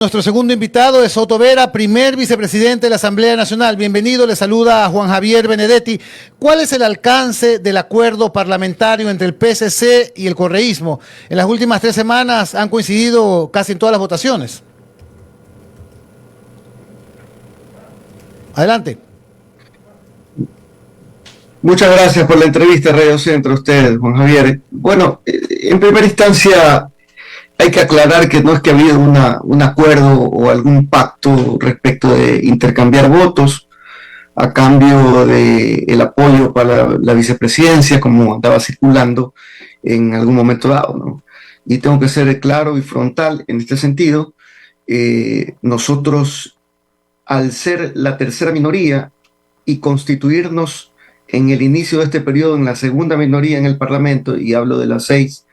Nuestro segundo invitado es Otto Vera, primer vicepresidente de la Asamblea Nacional. Bienvenido, le saluda a Juan Javier Benedetti. ¿Cuál es el alcance del acuerdo parlamentario entre el PSC y el correísmo? En las últimas 3 semanas han coincidido casi en todas las votaciones. Adelante. Muchas gracias por la entrevista, Radio Centro, a usted, Juan Javier. Bueno, en primera instancia hay que aclarar que no es que ha habido un acuerdo o algún pacto respecto de intercambiar votos a cambio del apoyo para la vicepresidencia, como andaba circulando en algún momento dado, ¿no? Y tengo que ser claro y frontal en este sentido. Nosotros, al ser la tercera minoría y constituirnos en el inicio de este periodo en la segunda minoría en el Parlamento, y hablo de las 6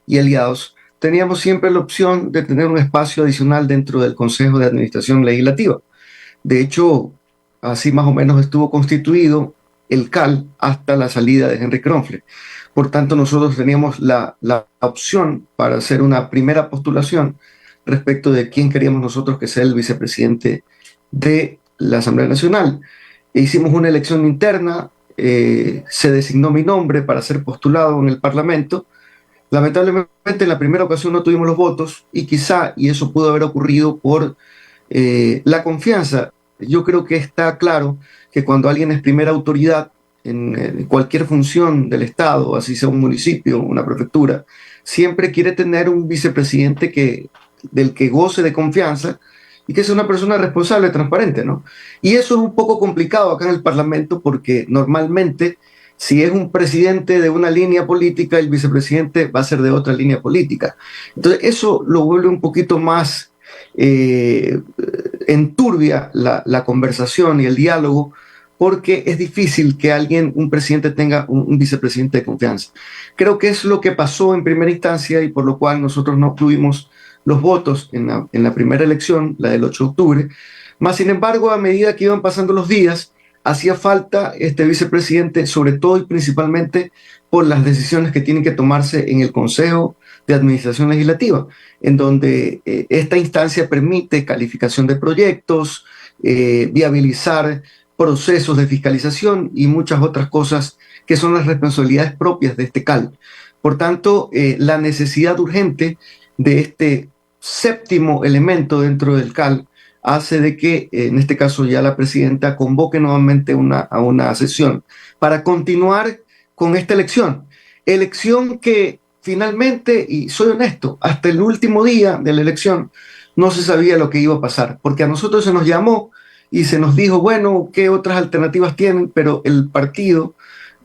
y aliados, teníamos siempre la opción de tener un espacio adicional dentro del Consejo de Administración Legislativa. De hecho, así más o menos estuvo constituido el CAL hasta la salida de Henry Kronfle. Por tanto, nosotros teníamos la opción para hacer una primera postulación respecto de quién queríamos nosotros que sea el vicepresidente de la Asamblea Nacional. E hicimos una elección interna, se designó mi nombre para ser postulado en el Parlamento. Lamentablemente en la primera ocasión no tuvimos los votos y eso pudo haber ocurrido por la confianza. Yo creo que está claro que cuando alguien es primera autoridad en cualquier función del Estado, así sea un municipio, una prefectura, siempre quiere tener un vicepresidente del que goce de confianza y que sea una persona responsable, transparente, ¿no? Y eso es un poco complicado acá en el Parlamento porque normalmente, si es un presidente de una línea política, el vicepresidente va a ser de otra línea política. Entonces, eso lo vuelve un poquito más enturbia la conversación y el diálogo, porque es difícil que un presidente tenga un vicepresidente de confianza. Creo que es lo que pasó en primera instancia y por lo cual nosotros no obtuvimos los votos en la primera elección, la del 8 de octubre. Más sin embargo, a medida que iban pasando los días, hacía falta este vicepresidente, sobre todo y principalmente por las decisiones que tienen que tomarse en el Consejo de Administración Legislativa, en donde esta instancia permite calificación de proyectos, viabilizar procesos de fiscalización y muchas otras cosas que son las responsabilidades propias de este CAL. Por tanto, la necesidad urgente de este séptimo elemento dentro del CAL hace de que, en este caso ya la presidenta, convoque nuevamente a una sesión para continuar con esta elección que finalmente, y soy honesto, hasta el último día de la elección no se sabía lo que iba a pasar, porque a nosotros se nos llamó y se nos dijo, bueno, ¿qué otras alternativas tienen? Pero el partido,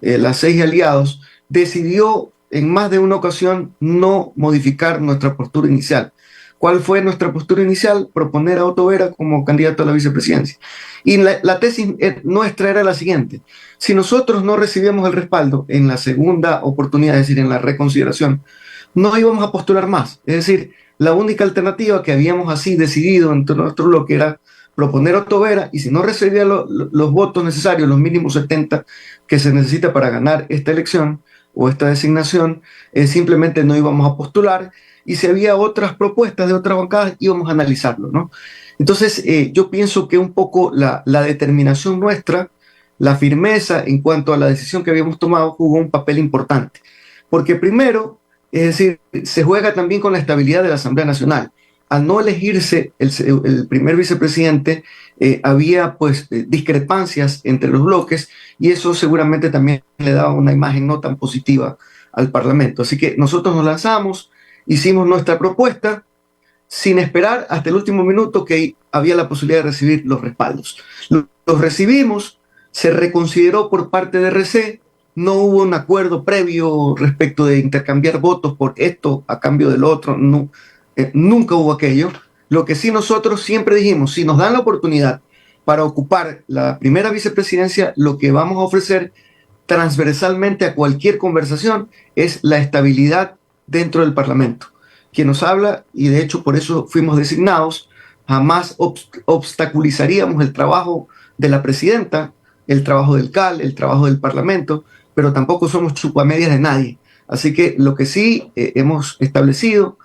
las 6 aliados, decidió en más de una ocasión no modificar nuestra postura inicial. ¿Cuál fue nuestra postura inicial? Proponer a Otto Vera como candidato a la vicepresidencia. Y la tesis nuestra era la siguiente: si nosotros no recibíamos el respaldo en la segunda oportunidad, es decir, en la reconsideración, no íbamos a postular más. Es decir, la única alternativa que habíamos así decidido entre nuestro bloque era proponer a Otto Vera, y si no recibía los votos necesarios, los mínimos 70 que se necesita para ganar esta elección o esta designación, simplemente no íbamos a postular. Y si había otras propuestas de otras bancadas, íbamos a analizarlo, ¿no? Entonces, yo pienso que un poco la determinación nuestra, la firmeza en cuanto a la decisión que habíamos tomado, jugó un papel importante. Porque primero, es decir, se juega también con la estabilidad de la Asamblea Nacional. Al no elegirse el primer vicepresidente, había pues discrepancias entre los bloques y eso seguramente también le daba una imagen no tan positiva al Parlamento. Así que nosotros nos lanzamos, hicimos nuestra propuesta sin esperar hasta el último minuto que había la posibilidad de recibir los respaldos. Los recibimos, se reconsideró por parte de RC, no hubo un acuerdo previo respecto de intercambiar votos por esto a cambio del otro, no, nunca hubo aquello. Lo que sí nosotros siempre dijimos, si nos dan la oportunidad para ocupar la primera vicepresidencia, lo que vamos a ofrecer transversalmente a cualquier conversación es la estabilidad dentro del Parlamento. Quien nos habla, y de hecho por eso fuimos designados, jamás obstaculizaríamos el trabajo de la presidenta, el trabajo del CAL, el trabajo del Parlamento, pero tampoco somos chupamedias de nadie. Así que lo que sí hemos establecido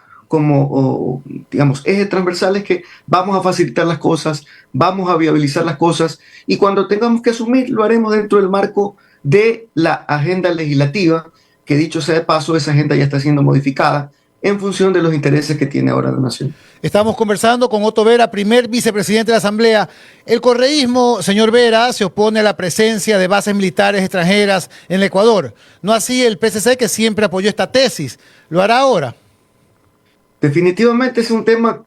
digamos, ejes transversales que vamos a facilitar las cosas, vamos a viabilizar las cosas, y cuando tengamos que asumir, lo haremos dentro del marco de la agenda legislativa, que dicho sea de paso, esa agenda ya está siendo modificada en función de los intereses que tiene ahora la nación. Estamos conversando con Otto Vera, primer vicepresidente de la Asamblea. El correísmo, señor Vera, se opone a la presencia de bases militares extranjeras en el Ecuador. No así el PSC, que siempre apoyó esta tesis. ¿Lo hará ahora? Definitivamente es un tema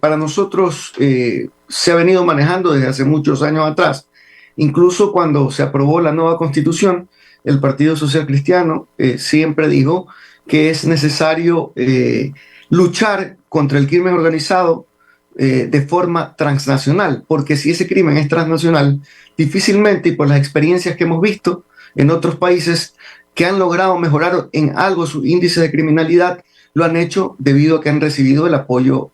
para nosotros se ha venido manejando desde hace muchos años atrás. Incluso cuando se aprobó la nueva constitución, el Partido Social Cristiano siempre dijo que es necesario luchar contra el crimen organizado de forma transnacional, porque si ese crimen es transnacional, difícilmente, y por las experiencias que hemos visto en otros países que han logrado mejorar en algo su índice de criminalidad, lo han hecho debido a que han recibido el apoyo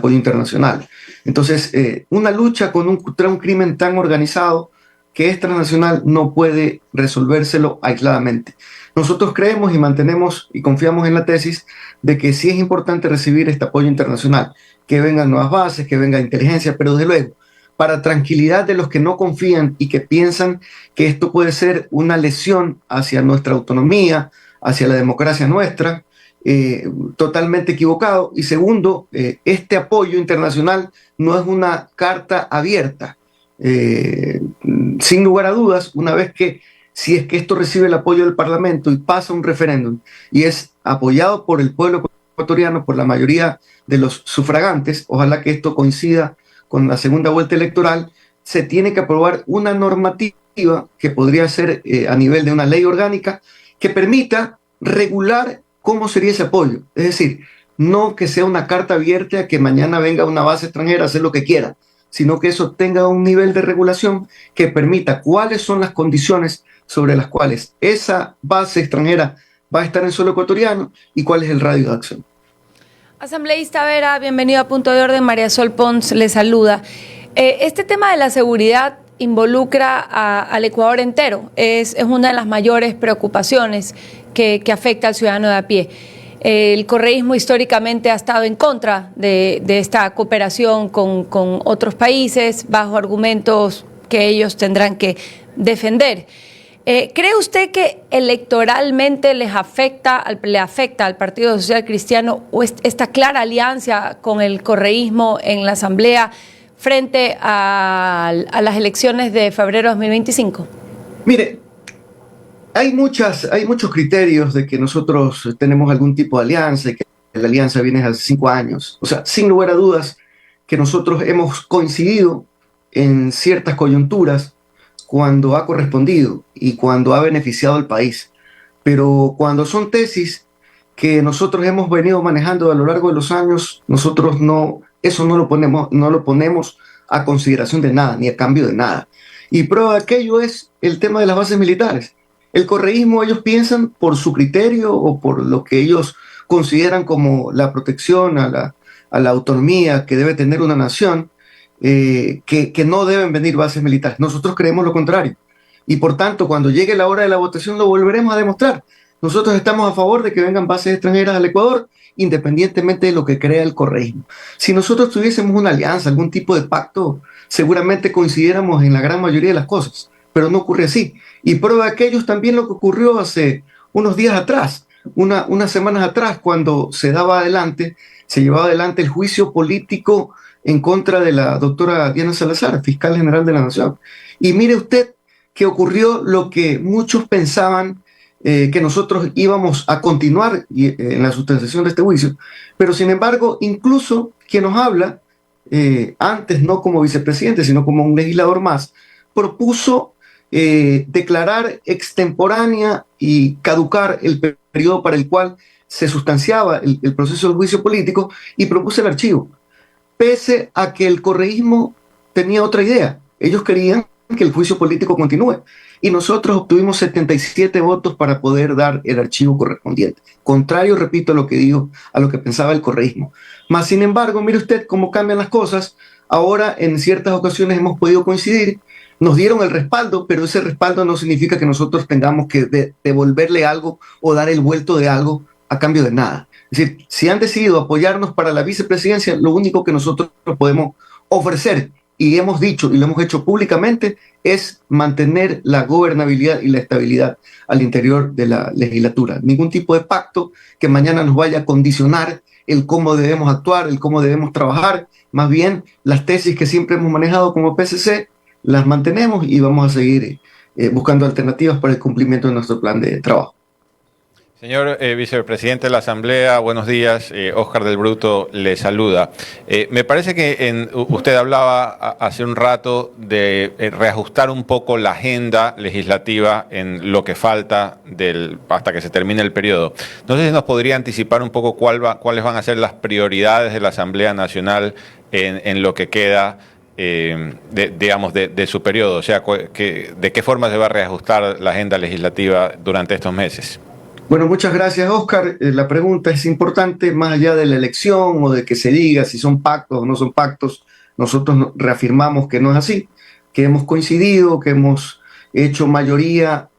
internacional. Entonces, una lucha contra un crimen tan organizado que es transnacional no puede resolvérselo aisladamente. Nosotros creemos y mantenemos y confiamos en la tesis de que sí es importante recibir este apoyo internacional, que vengan nuevas bases, que venga inteligencia, pero desde luego, para tranquilidad de los que no confían y que piensan que esto puede ser una lesión hacia nuestra autonomía, hacia la democracia nuestra, totalmente equivocado. Y segundo, este apoyo internacional no es una carta abierta. Sin lugar a dudas, una vez que, si es que esto recibe el apoyo del Parlamento y pasa un referéndum y es apoyado por el pueblo ecuatoriano, por la mayoría de los sufragantes, ojalá que esto coincida con la segunda vuelta electoral, se tiene que aprobar una normativa que podría ser a nivel de una ley orgánica que permita regular cómo sería ese apoyo. Es decir, no que sea una carta abierta a que mañana venga una base extranjera a hacer lo que quiera, sino que eso tenga un nivel de regulación que permita cuáles son las condiciones sobre las cuales esa base extranjera va a estar en suelo ecuatoriano y cuál es el radio de acción. Asambleísta Vera, bienvenido a Punto de Orden. María Sol Pons le saluda. Este tema de la seguridad involucra al Ecuador entero. Es una de las mayores preocupaciones que afecta al ciudadano de a pie. El correísmo históricamente ha estado en contra de esta cooperación con otros países bajo argumentos que ellos tendrán que defender. ¿Cree usted que electoralmente le afecta al Partido Social Cristiano o esta clara alianza con el correísmo en la Asamblea frente a las elecciones de febrero de 2025? Mire, hay muchos criterios de que nosotros tenemos algún tipo de alianza y que la alianza viene hace 5 años. O sea, sin lugar a dudas que nosotros hemos coincidido en ciertas coyunturas cuando ha correspondido y cuando ha beneficiado al país. Pero cuando son tesis que nosotros hemos venido manejando a lo largo de los años, nosotros eso no lo ponemos a consideración de nada, ni a cambio de nada. Y prueba de aquello es el tema de las bases militares. El correísmo, ellos piensan por su criterio o por lo que ellos consideran como la protección a la autonomía que debe tener una nación, que no deben venir bases militares. Nosotros creemos lo contrario. Y por tanto, cuando llegue la hora de la votación lo volveremos a demostrar. Nosotros estamos a favor de que vengan bases extranjeras al Ecuador, independientemente de lo que crea el correísmo. Si nosotros tuviésemos una alianza, algún tipo de pacto, seguramente coincidiéramos en la gran mayoría de las cosas, pero no ocurre así. Y prueba de aquello también lo que ocurrió hace unos días atrás, unas semanas atrás, cuando se llevaba adelante el juicio político en contra de la doctora Diana Salazar, fiscal general de la Nación. Y mire usted que ocurrió lo que muchos pensaban que nosotros íbamos a continuar en la sustanciación de este juicio, pero sin embargo, incluso quien nos habla, antes no como vicepresidente, sino como un legislador más, propuso declarar extemporánea y caducar el periodo para el cual se sustanciaba el proceso del juicio político y propuso el archivo, pese a que el correísmo tenía otra idea. Ellos querían que el juicio político continúe y nosotros obtuvimos 77 votos para poder dar el archivo correspondiente. Contrario, repito, a lo que pensaba el correísmo. Mas, sin embargo, mire usted cómo cambian las cosas. Ahora, en ciertas ocasiones hemos podido coincidir, nos dieron el respaldo, pero ese respaldo no significa que nosotros tengamos que devolverle algo o dar el vuelto de algo a cambio de nada. Es decir, si han decidido apoyarnos para la vicepresidencia, lo único que nosotros podemos ofrecer, y hemos dicho y lo hemos hecho públicamente, es mantener la gobernabilidad y la estabilidad al interior de la legislatura. Ningún tipo de pacto que mañana nos vaya a condicionar el cómo debemos actuar, el cómo debemos trabajar. Más bien, las tesis que siempre hemos manejado como PSC las mantenemos y vamos a seguir buscando alternativas para el cumplimiento de nuestro plan de trabajo. Señor vicepresidente de la Asamblea, buenos días. Óscar del Bruto le saluda. Me parece que usted hablaba hace un rato de reajustar un poco la agenda legislativa en lo que falta hasta que se termine el periodo. No sé si nos podría anticipar un poco cuáles van a ser las prioridades de la Asamblea Nacional en lo que queda de su periodo. O sea, ¿de qué forma se va a reajustar la agenda legislativa durante estos meses? Bueno, muchas gracias, Óscar. La pregunta es importante, más allá de la elección o de que se diga si son pactos o no son pactos. Nosotros reafirmamos que no es así, que hemos coincidido, que hemos hecho mayoría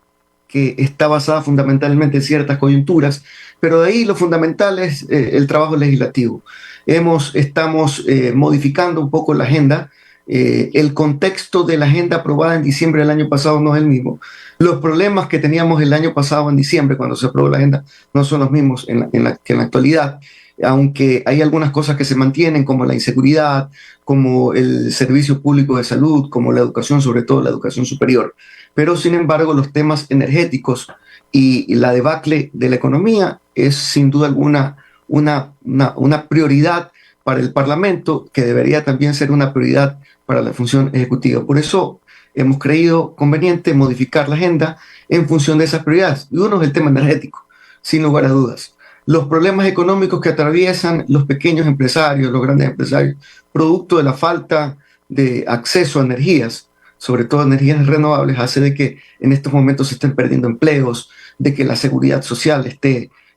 que está basada fundamentalmente en ciertas coyunturas, pero de ahí lo fundamental es el trabajo legislativo. Estamos modificando un poco la agenda. El contexto de la agenda aprobada en diciembre del año pasado no es el mismo. Los problemas que teníamos el año pasado en diciembre, cuando se aprobó la agenda, no son los mismos que en la actualidad, aunque hay algunas cosas que se mantienen, como la inseguridad, como el servicio público de salud, como la educación, sobre todo la educación superior. Pero, sin embargo, los temas energéticos y la debacle de la economía es, sin duda alguna, una prioridad para el Parlamento, que debería también ser una prioridad para la función ejecutiva. Por eso hemos creído conveniente modificar la agenda en función de esas prioridades. Y uno es el tema energético, sin lugar a dudas. Los problemas económicos que atraviesan los pequeños empresarios, los grandes empresarios, producto de la falta de acceso a energías, sobre todo energías renovables, hace de que en estos momentos se estén perdiendo empleos, de que la seguridad social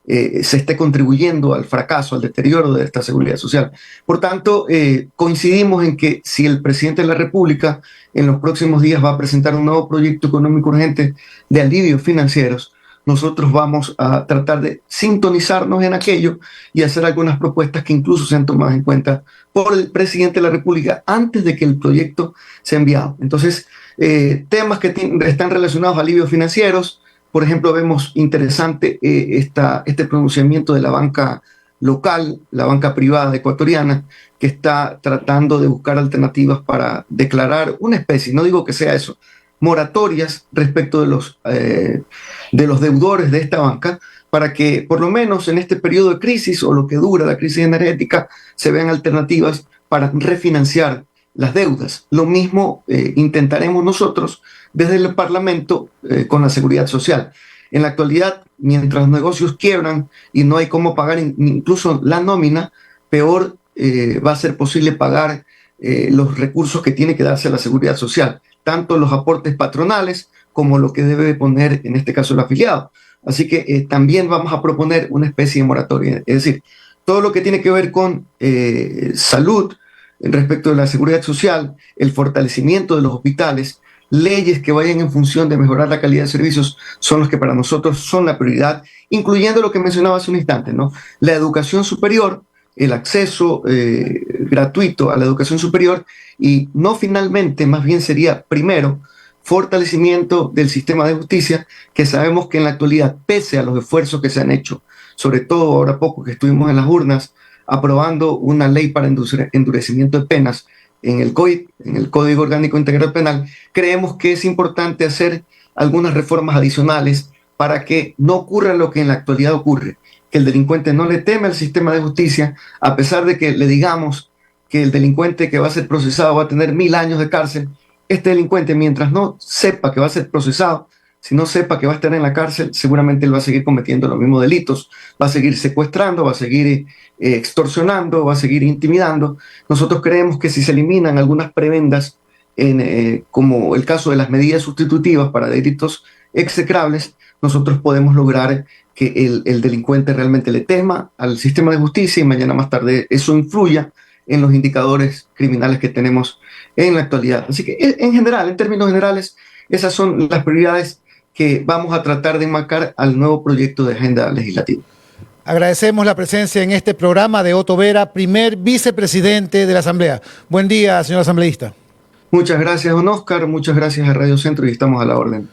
se esté contribuyendo al fracaso, al deterioro de esta seguridad social. Por tanto, coincidimos en que si el presidente de la República en los próximos días va a presentar un nuevo proyecto económico urgente de alivios financieros, nosotros vamos a tratar de sintonizarnos en aquello y hacer algunas propuestas que incluso sean tomadas en cuenta por el presidente de la República antes de que el proyecto sea enviado. Entonces, temas que están relacionados a alivios financieros. Por ejemplo, vemos interesante este pronunciamiento de la banca local, la banca privada ecuatoriana, que está tratando de buscar alternativas para declarar una especie, no digo que sea eso, moratorias respecto de los deudores de esta banca, para que por lo menos en este periodo de crisis o lo que dura la crisis energética se vean alternativas para refinanciar las deudas. Lo mismo intentaremos nosotros desde el Parlamento con la seguridad social. En la actualidad, mientras los negocios quiebran y no hay cómo pagar incluso la nómina, peor va a ser posible pagar los recursos que tiene que darse a la seguridad social, tanto los aportes patronales como lo que debe poner en este caso el afiliado. Así que también vamos a proponer una especie de moratoria, es decir, todo lo que tiene que ver con salud respecto de la seguridad social, el fortalecimiento de los hospitales, leyes que vayan en función de mejorar la calidad de servicios son los que para nosotros son la prioridad, incluyendo lo que mencionaba hace un instante, ¿no? La educación superior, el acceso gratuito a la educación superior y no finalmente, más bien sería primero, fortalecimiento del sistema de justicia, que sabemos que en la actualidad, pese a los esfuerzos que se han hecho, sobre todo ahora poco que estuvimos en las urnas, aprobando una ley para endurecimiento de penas en el COIP, en el Código Orgánico Integral Penal, creemos que es importante hacer algunas reformas adicionales para que no ocurra lo que en la actualidad ocurre, que el delincuente no le teme al sistema de justicia, a pesar de que le digamos que el delincuente que va a ser procesado va a tener 1000 años de cárcel. Este delincuente, mientras no sepa que va a ser procesado, si no sepa que va a estar en la cárcel, seguramente él va a seguir cometiendo los mismos delitos, va a seguir secuestrando, va a seguir extorsionando, va a seguir intimidando. Nosotros creemos que si se eliminan algunas prebendas, como el caso de las medidas sustitutivas para delitos execrables, nosotros podemos lograr que el delincuente realmente le tema al sistema de justicia y mañana más tarde eso influya en los indicadores criminales que tenemos en la actualidad. Así que en general, en términos generales, esas son las prioridades que vamos a tratar de enmarcar al nuevo proyecto de agenda legislativa. Agradecemos la presencia en este programa de Otto Vera, primer vicepresidente de la Asamblea. Buen día, señor asambleísta. Muchas gracias, don Oscar. Muchas gracias a Radio Centro y estamos a la orden.